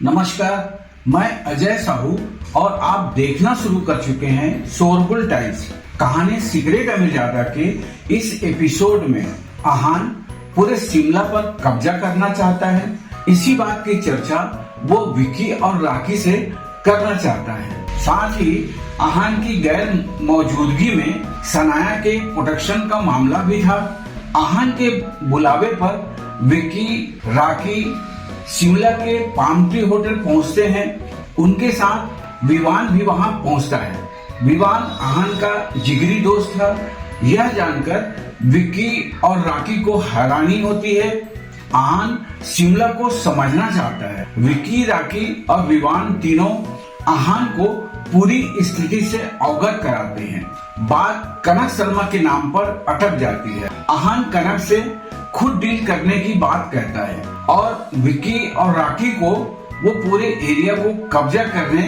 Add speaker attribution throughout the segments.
Speaker 1: नमस्कार, मैं अजय साहू और आप देखना शुरू कर चुके हैं शोरगुल टाइम्स। कहानी सिगरेट अमीरजादा के इस एपिसोड में आहान पूरे शिमला पर कब्जा करना चाहता है। इसी बात की चर्चा वो विकी और राखी से करना चाहता है। साथ ही आहान की गैर मौजूदगी में सनाया के प्रोटेक्शन का मामला भी था। आहान के बुलावे पर विकी, राखी शिमला के पाम ट्री होटल पहुंचते हैं। उनके साथ विवान भी वहां पहुंचता है। विवान आहान का जिगरी दोस्त था। यह जानकर विक्की और राखी को हैरानी होती है। आहान शिमला को समझना चाहता है। विक्की, राखी और विवान तीनों आहान को पूरी स्थिति से अवगत कराते हैं। बात कनक शर्मा के नाम पर अटक जाती है। आहान कनक से खुद डील करने की बात कहता है और विक्की और राखी को वो पूरे एरिया को कब्जा करने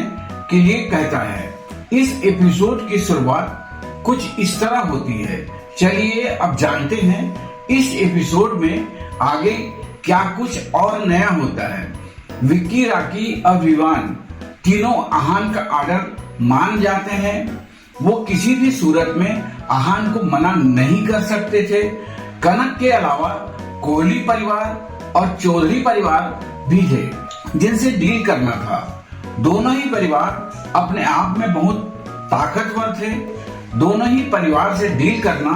Speaker 1: के लिए कहता है। इस एपिसोड की शुरुआत कुछ इस तरह होती है। चलिए अब जानते हैं इस एपिसोड में आगे क्या कुछ और नया होता है। विक्की, राखी और विवान तीनों आहान का ऑर्डर मान जाते हैं। वो किसी भी सूरत में आहान को मना नहीं कर सकते थे। कनक के अलावा कोहली परिवार और चौधरी परिवार भी थे जिनसे डील करना था। दोनों ही परिवार अपने आप में बहुत ताकतवर थे। दोनों ही परिवार से डील करना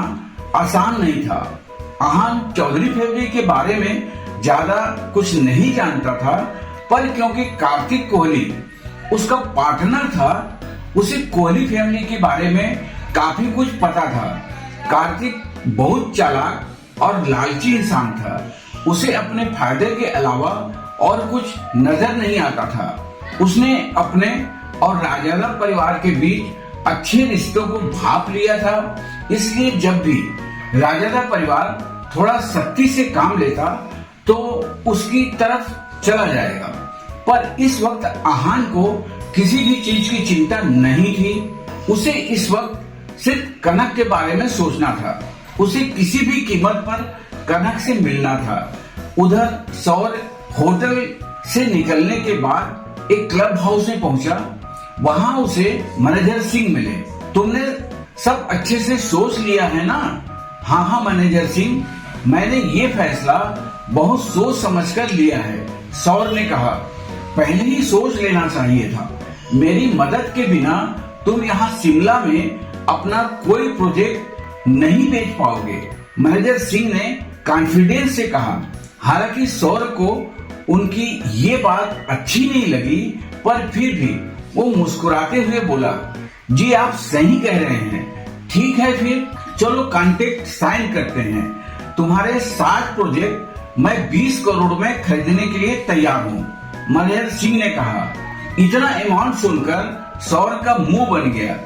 Speaker 1: आसान नहीं था। आहान चौधरी फैमिली के बारे में ज्यादा कुछ नहीं जानता था, पर क्योंकि कार्तिक कोहली उसका पार्टनर था, उसे कोहली फैमिली के बारे में काफी कुछ पता था। कार्तिक बहुत चालाक और लालची इंसान था। उसे अपने फायदे के अलावा और कुछ नजर नहीं आता था। उसने अपने और राजादा परिवार के बीच अच्छे रिश्तों को भाप लिया था। इसलिए जब भी राजादा परिवार थोड़ा सख्ती से काम लेता तो उसकी तरफ चला जाएगा। पर इस वक्त आहान को किसी भी चीज की चिंता नहीं थी। उसे इस वक्त सिर्फ कनक के बारे में सोचना था। उसे किसी भी कीमत पर कनक से मिलना था। उधर सौर होटल से निकलने के बाद एक क्लब हाउस में पहुंचा। वहां उसे मैनेजर सिंह मिले। तुमने सब अच्छे से सोच लिया है ना? हाँ मैनेजर सिंह, मैंने ये फैसला बहुत सोच समझकर लिया है, सौर ने कहा। पहले ही सोच लेना चाहिए था। मेरी मदद के बिना तुम यहाँ शिमला में अपना कोई प्रोजेक्ट नहीं बेच पाओगे, मैनेजर सिंह ने कॉन्फिडेंस से कहा। हालांकि सौर को उनकी ये बात अच्छी नहीं लगी, पर फिर भी वो मुस्कुराते हुए बोला, जी आप सही कह रहे हैं। ठीक है, फिर चलो कॉन्ट्रैक्ट साइन करते हैं। तुम्हारे 7 प्रोजेक्ट मैं 20 करोड़ में खरीदने के लिए तैयार हूँ, मैनेजर सिंह ने कहा। इतना अमाउंट सुनकर सौर का मुंह बन गया।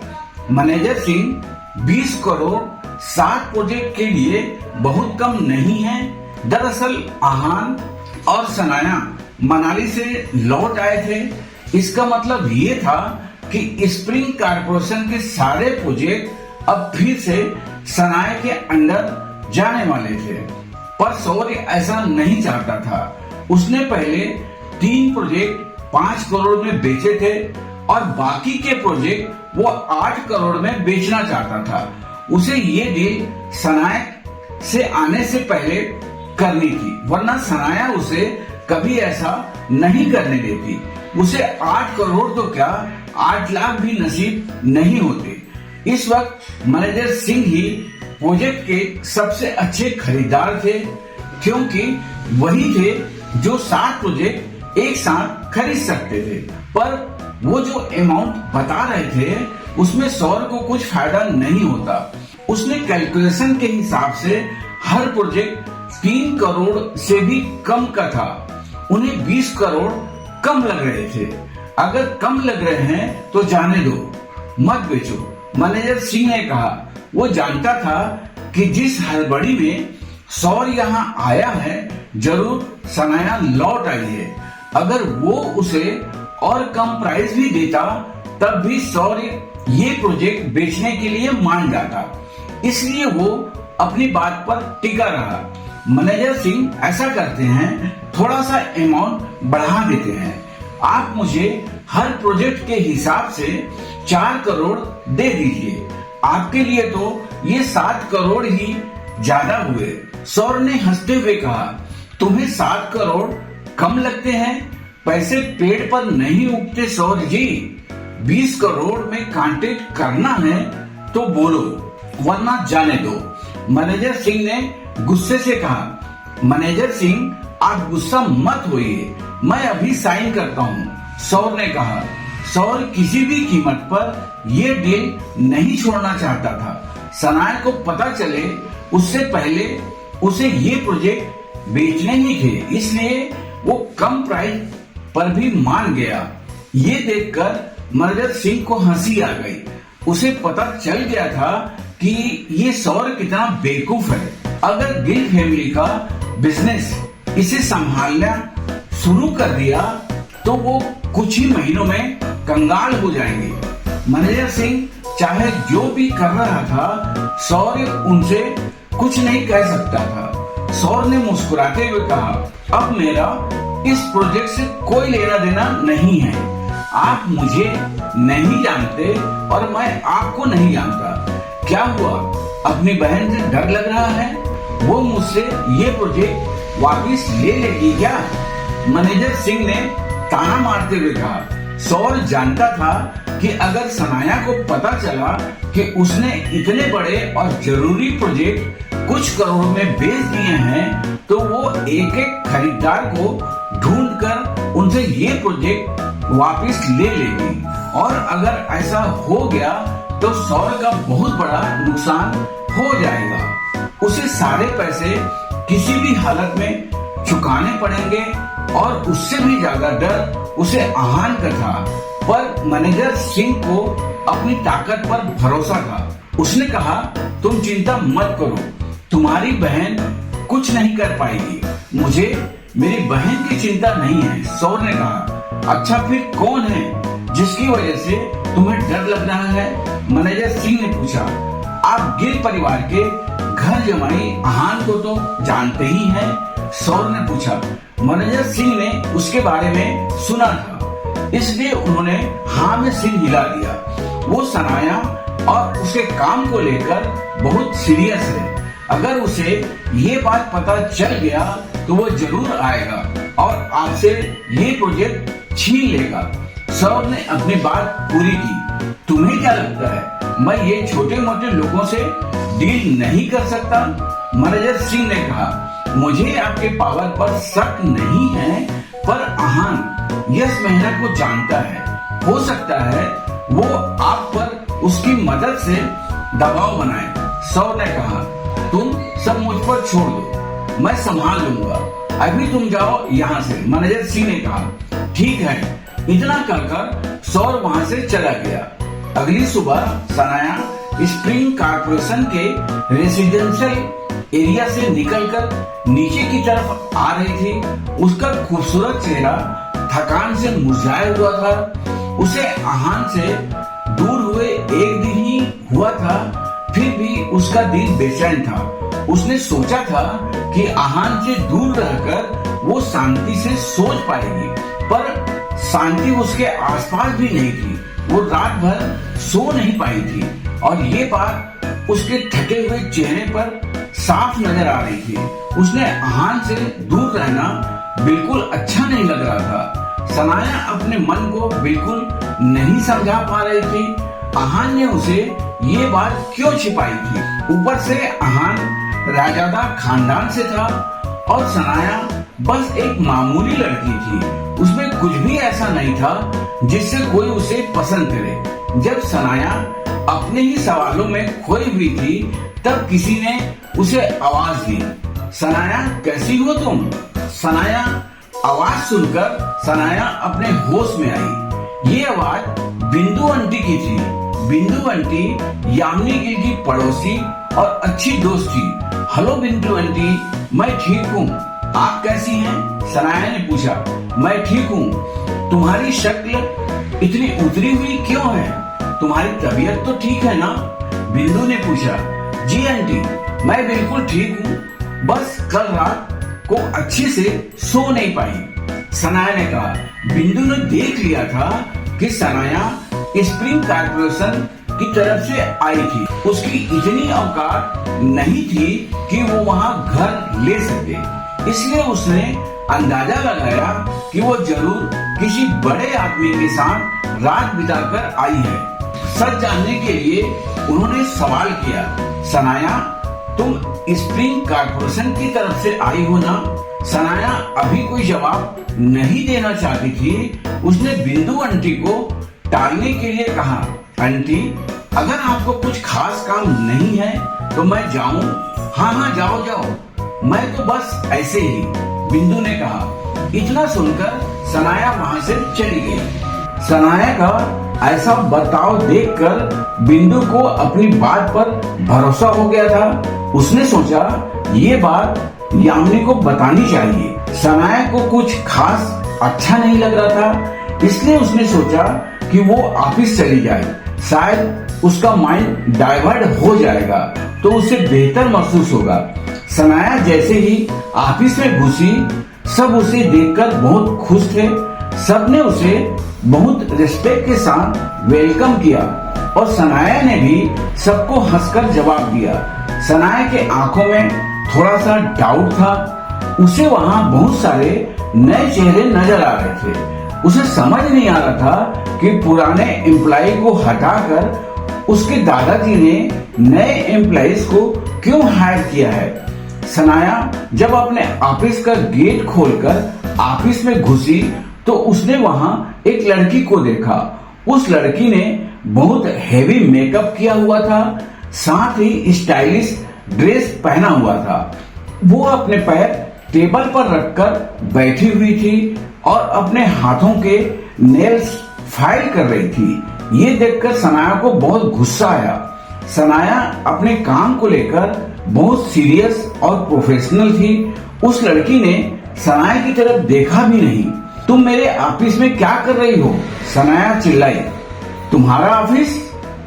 Speaker 1: मैनेजर सिंह 20 करोड़ 7 प्रोजेक्ट के लिए बहुत कम नहीं है। दरअसल आहान और सनाया मनाली से लौट आए थे। इसका मतलब ये था कि स्प्रिंग कॉर्पोरेशन के सारे प्रोजेक्ट अब फिर से सनाया के अंडर जाने वाले थे। पर सौर्य ऐसा नहीं चाहता था। उसने पहले 3 प्रोजेक्ट 5 करोड़ में बेचे थे और बाकी के प्रोजेक्ट वो 8 करोड़ में बेचना चाहता था। उसे ये डील सनाया से आने से पहले करनी थी, वरना सनाया उसे कभी ऐसा नहीं करने देती। उसे 8 करोड़ तो क्या 8 लाख भी नसीब नहीं होते। इस वक्त मैनेजर सिंह ही प्रोजेक्ट के सबसे अच्छे खरीदार थे, क्योंकि वही थे जो 7 प्रोजेक्ट एक साथ खरीद सकते थे। पर वो जो अमाउंट बता रहे थे उसमें सौर को कुछ फायदा नहीं होता। उसने कैलकुलेशन के हिसाब से हर प्रोजेक्ट 3 करोड़ से भी कम का था। उन्हें 20 करोड़ कम लग रहे थे। अगर कम लग रहे हैं तो जाने दो, मत बेचो, मैनेजर सिंह ने कहा। वो जानता था कि जिस हड़बड़ी में सौर यहाँ आया है, जरूर सनाया लौट आई है। अगर वो उसे और कम प्राइस भी देता तब भी सौर ये प्रोजेक्ट बेचने के लिए मान जाता। इसलिए वो अपनी बात पर टिका रहा। मैनेजर सिंह ऐसा करते हैं, थोड़ा सा अमाउंट बढ़ा देते हैं। आप मुझे हर प्रोजेक्ट के हिसाब से 4 करोड़ दे दीजिए। आपके लिए तो ये 7 करोड़ ही ज्यादा हुए। सौर ने हंसते हुए कहा, तुम्हें 7 करोड़ कम लगते हैं? पैसे पेड़ पर नहीं उगते सौर जी। 20 करोड़ में कांटेक्ट करना है तो बोलो, वरना जाने दो। मैनेजर सिंह ने गुस्से से कहा, मैनेजर सिंह आप गुस्सा मत होइए, मैं अभी साइन करता हूँ। सौर ने कहा। सौर किसी भी कीमत पर ये डील नहीं छोड़ना चाहता था। सनाया को पता चले उससे पहले उसे ये प्रोजेक्ट बेचने ही थे, इसलिए वो कम प्राइस पर भी मान गया। ये देखकर मैनेजर सिंह को हंसी आ गई। उसे पता चल गया था कि ये सौर कितना बेवकूफ है। अगर गिल फैमिली का बिजनेस इसे संभालना शुरू कर दिया तो वो कुछ ही महीनों में कंगाल हो जाएंगे। मैनेजर सिंह चाहे जो भी कर रहा था, सौर उनसे कुछ नहीं कह सकता था। सौर ने मुस्कुराते हुए कहा, अब मेरा इस प्रोजेक्ट से कोई लेना देना नहीं है। आप मुझे नहीं जानते और मैं आपको नहीं जानता। क्या हुआ, अपनी बहन से डर लग रहा है? वो मुझसे ये प्रोजेक्ट वापिस ले लेगी क्या? मैनेजर सिंह ने ताना मारते हुए कहा। सौर जानता था कि अगर सनाया को पता चला कि उसने इतने बड़े और जरूरी प्रोजेक्ट कुछ करोड़ में बेच दिए हैं तो वो एक एक खरीदार को ढूंढकर उनसे ये प्रोजेक्ट वापस ले लेगी। और अगर ऐसा हो गया तो सौर का बहुत बड़ा नुकसान हो जाएगा। उसे सारे पैसे किसी भी हालत में चुकाने पड़ेंगे और उससे भी ज्यादा डर उसे आहान का था। पर मैनेजर सिंह को अपनी ताकत पर भरोसा था। उसने कहा, तुम चिंता मत करो, तुम्हारी बहन कुछ नहीं कर पाएगी। मुझे मेरी बहन की चिंता नहीं है। सौर ने कहा, अच्छा फिर कौन है जिसकी वजह से तुम्हें डर लग रहा है? मैनेजर सिंह ने पूछा। आप गिल परिवार के घर जमाई आहान को तो जानते ही हैं? सौर ने पूछा। मैनेजर सिंह ने उसके बारे में सुना था, इसलिए उन्होंने हाँ में सिर हिला दिया। वो सनाया और उसके काम को लेकर बहुत सीरियस है। अगर उसे ये बात पता चल गया तो वो जरूर आएगा और आपसे ये प्रोजेक्ट छीन लेगा। सौर ने अपनी बात पूरी की। तुम्हें क्या लगता है मैं ये छोटे मोटे लोगों से डील नहीं कर सकता? मैनेजर सिंह ने कहा, मुझे आपके पावर पर शक नहीं है, पर आहान यस मेहरा को जानता है। हो सकता है वो आप पर उसकी मदद से दबाव बनाए। सौर ने कहा, तुम सब मुझ पर छोड़ दो, मैं संभाल लूंगा। अभी तुम जाओ यहाँ से। मैनेजर सिंह ने कहा, ठीक है। इतना कहकर सौर वहाँ से चला गया। अगली सुबह सनाया स्प्रिंग कॉर्पोरेशन के रेसिडेंशियल एरिया से निकलकर नीचे की तरफ आ रही थी। उसका खूबसूरत चेहरा थकान से मुरझाया हुआ था। उसे आहान से दूर हुए एक दिन ही हुआ था, फिर भी उसका दिल बेचैन था। उसने सोचा था कि आहान से दूर रहकर वो शांति से सोच पाएगी, पर शांति उसके आसपास भी नहीं थी। वो रात भर सो नहीं पाई थी और ये बात उसके थके हुए चेहरे पर साफ नजर आ रही थी। उसने आहान से दूर रहना बिल्कुल अच्छा नहीं लग रहा था। सनाया अपने मन को बिल्कुल नहीं समझा पा रही थी आहान ने उसे ये बात क्यों छिपाई थी। ऊपर से आहान राजादा खानदान से था और सनाया बस एक मामूली लड़की थी। उसमें कुछ भी ऐसा नहीं था जिससे कोई उसे पसंद करे। जब सनाया अपने ही सवालों में खोई हुई थी तब किसी ने उसे आवाज दी, सनाया कैसी हो तुम? सनाया आवाज सुनकर सनाया अपने होश में आई। ये आवाज बिंदु आंटी की थी। बिंदु आंटी यामिनी गिल की पड़ोसी और अच्छी दोस्त थी। हेलो बिंदु आंटी, मैं ठीक हूँ, आप कैसी हैं? सनाया ने पूछा। मैं ठीक हूँ। तुम्हारी शक्ल इतनी उतरी हुई क्यों है? तुम्हारी तबीयत तो ठीक है ना? बिंदु ने पूछा। जी आंटी, मैं बिल्कुल ठीक हूँ, बस कल रात को अच्छे से सो नहीं पाई। सनाया ने कहा। बिंदु ने देख लिया था कि सनाया स्प्रिंग कॉर्पोरेशन की तरफ से आई थी। उसकी इतनी औकात नहीं थी कि वो वहाँ घर ले सके, इसलिए उसने अंदाजा लगाया कि वो जरूर किसी बड़े आदमी के साथ रात बिताकर आई है। सच जानने के लिए उन्होंने सवाल किया, सनाया तुम स्प्रिंग कॉर्पोरेशन की तरफ से आई हो ना? सनाया अभी कोई जवाब नहीं देना चाहती थी। उसने बिंदु आंटी को टालने के लिए कहा, आंटी अगर आपको कुछ खास काम नहीं है तो मैं जाऊं? हाँ जाओ जाओ, मैं तो बस ऐसे ही, बिंदु ने कहा। इतना सुनकर सनाया वहाँ से चली गई। सनाया का ऐसा बर्ताव देखकर बिंदु को अपनी बात पर भरोसा हो गया था। उसने सोचा ये बात यामिनी को बतानी चाहिए। सनाया को कुछ खास अच्छा नहीं लग रहा था, इसलिए उसने सोचा कि वो ऑफिस चली जाए, शायद उसका माइंड डाइवर्ट हो जाएगा तो उसे बेहतर महसूस होगा। सनाया जैसे ही ऑफिस में घुसी, सब उसे देखकर बहुत खुश थे। सबने उसे बहुत रिस्पेक्ट के साथ वेलकम किया और सनाया ने भी सबको हंसकर जवाब दिया। सनाया के आंखों में थोड़ा सा डाउट था। उसे वहाँ बहुत सारे नए चेहरे नजर आ रहे थे। उसे समझ नहीं आ रहा था कि पुराने एम्प्लॉय को हटाकर उसके दादाजी ने नए एम्प्लॉयज को क्यों हायर किया है। सनाया जब अपने ऑफिस का गेट खोलकर ऑफिस में घुसी तो उसने वहाँ एक लड़की को देखा। उस लड़की ने बहुत हेवी मेकअप किया हुआ था, साथ ही स्टाइलिश ड्रेस पहना हुआ था। वो अपने पैर टेबल पर रखकर बैठी हुई थी और अपने हाथों के नेल्स फाइल कर रही थी। ये देखकर सनाया को बहुत गुस्सा आया। सनाया अपने काम को लेकर बहुत सीरियस और प्रोफेशनल थी। उस लड़की ने सनाया की तरफ देखा भी नहीं। तुम मेरे ऑफिस में क्या कर रही हो? सनाया चिल्लाई। तुम्हारा ऑफिस?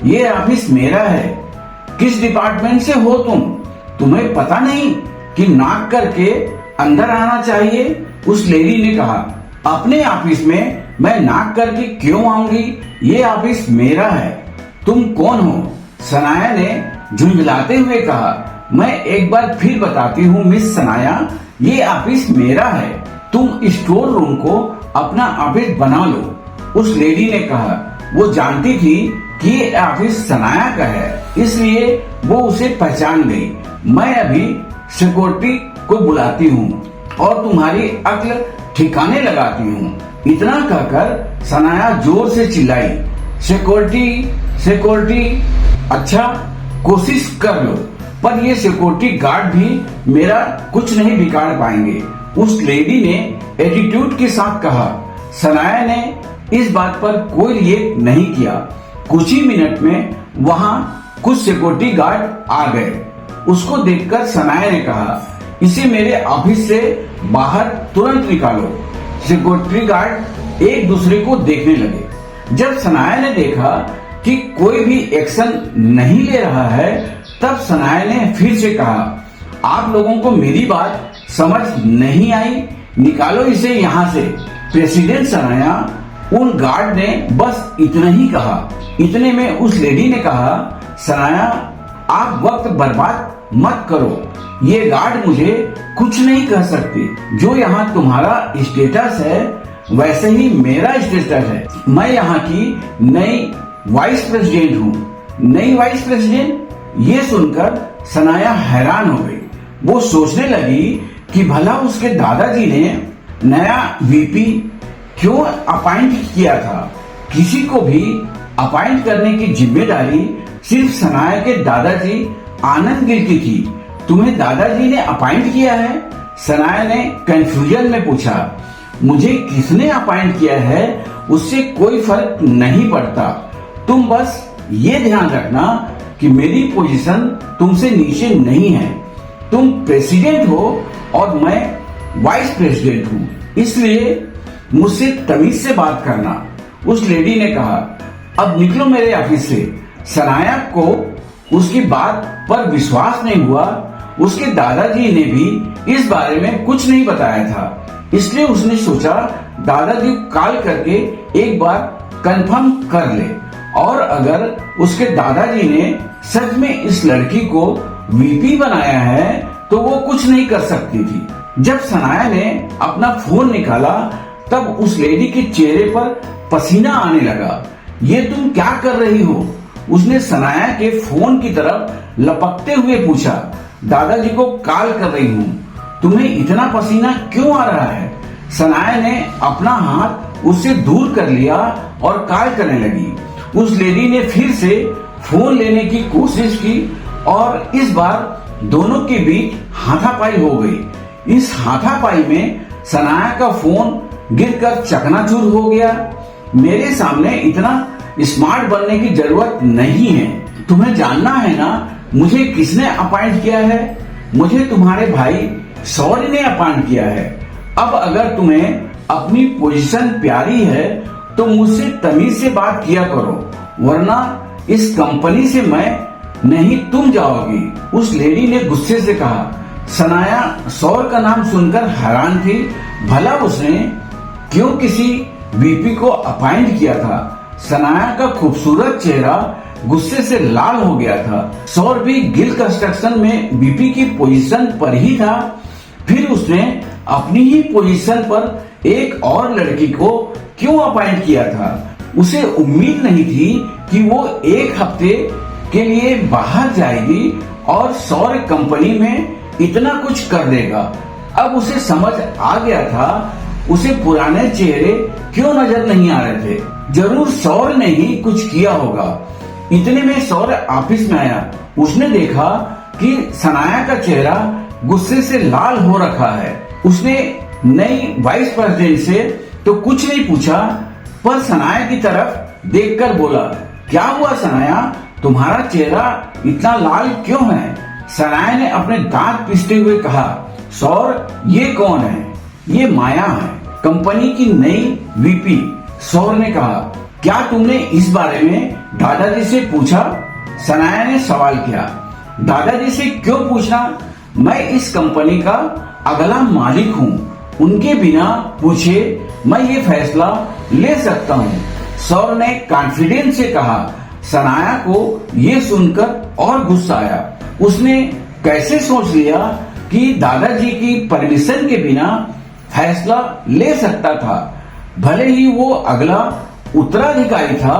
Speaker 1: ये ऑफिस मेरा है। किस डिपार्टमेंट से हो तुम? तुम्हें पता नहीं कि नॉक करके अंदर आना चाहिए? उस लेडी ने कहा। अपने ऑफिस में मैं नॉक करके क्यों आऊंगी? ये ऑफिस मेरा है। तुम कौन हो? सनाया ने झुंझलाते हुए कहा। मैं एक बार फिर बताती हूँ मिस सनाया, ये ऑफिस मेरा है। तुम स्टोर रूम को अपना ऑफिस बना लो। उस लेडी ने कहा। वो जानती थी कि ये ऑफिस सनाया का है, इसलिए वो उसे पहचान गई। मैं अभी सिक्योरिटी को बुलाती हूँ और तुम्हारी अक्ल ठिकाने लगाती हूँ। इतना कहकर सनाया जोर से चिल्लाई, सिक्योरिटी सिक्योरिटी। अच्छा कोशिश कर लो, पर ये सिक्योरिटी गार्ड भी मेरा कुछ नहीं बिगाड़ पाएंगे। उस लेडी ने एटीट्यूड के साथ कहा। सनाया ने इस बात पर कोई रिएक्ट नहीं किया। कुछ ही मिनट में वहाँ कुछ सिक्योरिटी गार्ड आ गए। उसको देखकर सनाया ने कहा, इसे मेरे ऑफिस से बाहर तुरंत निकालो। सिक्योरिटी गार्ड एक दूसरे को देखने लगे। जब सनाया ने देखा कि कोई भी एक्शन नहीं ले रहा है, तब सनाया ने फिर से कहा, आप लोगों को मेरी बात समझ नहीं आई? निकालो इसे यहाँ से। प्रेसिडेंट सनाया, उन गार्ड ने बस इतना ही कहा। इतने में उस लेडी ने कहा, सनाया आप वक्त बर्बाद मत करो। ये गार्ड मुझे कुछ नहीं कह सकते। जो यहाँ तुम्हारा स्टेटस है वैसे ही मेरा स्टेटस है। मैं यहाँ की नई वाइस प्रेसिडेंट हूँ। नई वाइस प्रेसिडेंट? ये सुनकर सनाया हैरान हो गई। वो सोचने लगी कि भला उसके दादाजी ने नया वीपी क्यों अपॉइंट किया था। किसी को भी अपॉइंट करने की जिम्मेदारी सिर्फ सनाया के दादाजी आनंद गिल की थी। तुम्हें दादाजी ने अपॉइंट किया है? सनाया ने कंफ्यूजन में पूछा। मुझे किसने अपॉइंट किया है उससे कोई फर्क नहीं पड़ता। तुम बस ये ध्यान रखना कि मेरी पोजीशन तुमसे नीचे नहीं है। तुम प्रेसिडेंट हो और मैं वाइस प्रेसिडेंट हूँ, इसलिए मुझसे तमीज से बात करना। उस लेडी ने कहा। अब निकलो मेरे ऑफिस से। सनाया को उसकी बात पर विश्वास नहीं हुआ। उसके दादाजी ने भी इस बारे में कुछ नहीं बताया था, इसलिए उसने सोचा दादाजी को कॉल करके एक बार कंफर्म कर ले, और अगर उसके दादाजी ने सच में इस लड़की को वीपी बनाया है तो वो कुछ नहीं कर सकती थी। जब सनाया ने अपना फोन निकाला तब उस लेडी के चेहरे पर पसीना आने लगा। ये तुम क्या कर रही हो? उसने सनाया के फोन की तरफ लपकते हुए पूछा। दादाजी को कॉल कर रही हूँ। तुम्हें इतना पसीना क्यों आ रहा है? सनाया ने अपना हाथ उससे दूर कर लिया और कॉल करने लगी। उस लेडी ने फिर से फोन लेने की कोशिश की और इस बार दोनों के बीच हाथापाई हो गई। इस हाथापाई में सनाया का फोन गिरकर चकनाचूर हो गया। मेरे सामने इतना स्मार्ट बनने की जरूरत नहीं है। तुम्हें जानना है ना मुझे किसने अपॉइंट किया है? मुझे तुम्हारे भाई सौर्य ने अपॉइंट किया है। अब अगर तुम्हें अपनी पोजीशन प्यारी है तो मुझसे तमीज से बात किया करो, वरना इस कंपनी से मैं नहीं तुम जाओगी। उस लेडी ने गुस्से से कहा। सनाया सौर्य का नाम सुनकर हैरान थी। भला उसने क्यों किसी वीपी को अपॉइंट किया था? सनाया का खूबसूरत चेहरा गुस्से से लाल हो गया था। सौर्य भी गिल कंस्ट्रक्शन में वीपी की पोजीशन पर ही था। फिर उसने अपनी ही पोजीशन पर एक और लड़की को क्यों अपॉइंट किया था? उसे उम्मीद नहीं थी कि वो एक हफ्ते के लिए बाहर जाएगी और सौर्य कंपनी में इतना कुछ कर देगा। अब उसे समझ आ गया था उसे पुराने चेहरे क्यों नजर नहीं आ रहे थे। जरूर सौर्य ने ही कुछ किया होगा। इतने में सौर्य ऑफिस में आया। उसने देखा कि सनाया का चेहरा गुस्से से लाल हो रखा है। उसने नई वाइस प्रेसिडेंट से तो कुछ नहीं पूछा, पर सनाया की तरफ देखकर बोला, क्या हुआ सनाया, तुम्हारा चेहरा इतना लाल क्यों है? सनाया ने अपने दांत पीसते हुए कहा, सौर्य ये कौन है? ये माया है, कंपनी की नई वीपी। सौर्य ने कहा, क्या तुमने इस बारे में दादाजी से पूछा? सनाया ने सवाल किया। दादाजी से क्यों पूछना? मैं इस कंपनी का अगला मालिक हूँ। उनके बिना पूछे मैं ये फैसला ले सकता हूँ, सौर्य ने कॉन्फिडेंस से कहा। सनाया को ये सुनकर और गुस्सा आया। उसने कैसे सोच लिया कि दादाजी की परमिशन के बिना फैसला ले सकता था? भले ही वो अगला उत्तराधिकारी था,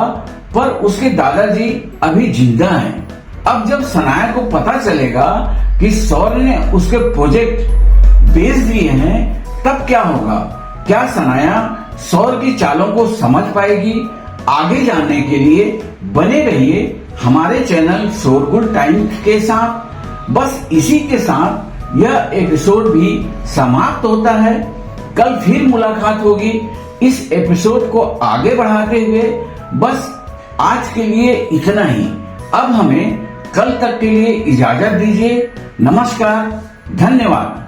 Speaker 1: पर उसके दादाजी अभी जिंदा हैं। अब जब सनाया को पता चलेगा कि सौर्य ने उसके प्रोजेक्ट बेच दिए हैं, तब क्या होगा? क्या सनाया सौर्य की चालों को समझ पाएगी? आगे जानने के लिए बने रहिए हमारे चैनल शोरगुल टाइम के साथ। बस इसी के साथ यह एपिसोड भी समाप्त होता है। कल फिर मुलाकात होगी इस एपिसोड को आगे बढ़ाते हुए। बस आज के लिए इतना ही। अब हमें कल तक के लिए इजाजत दीजिए। नमस्कार, धन्यवाद।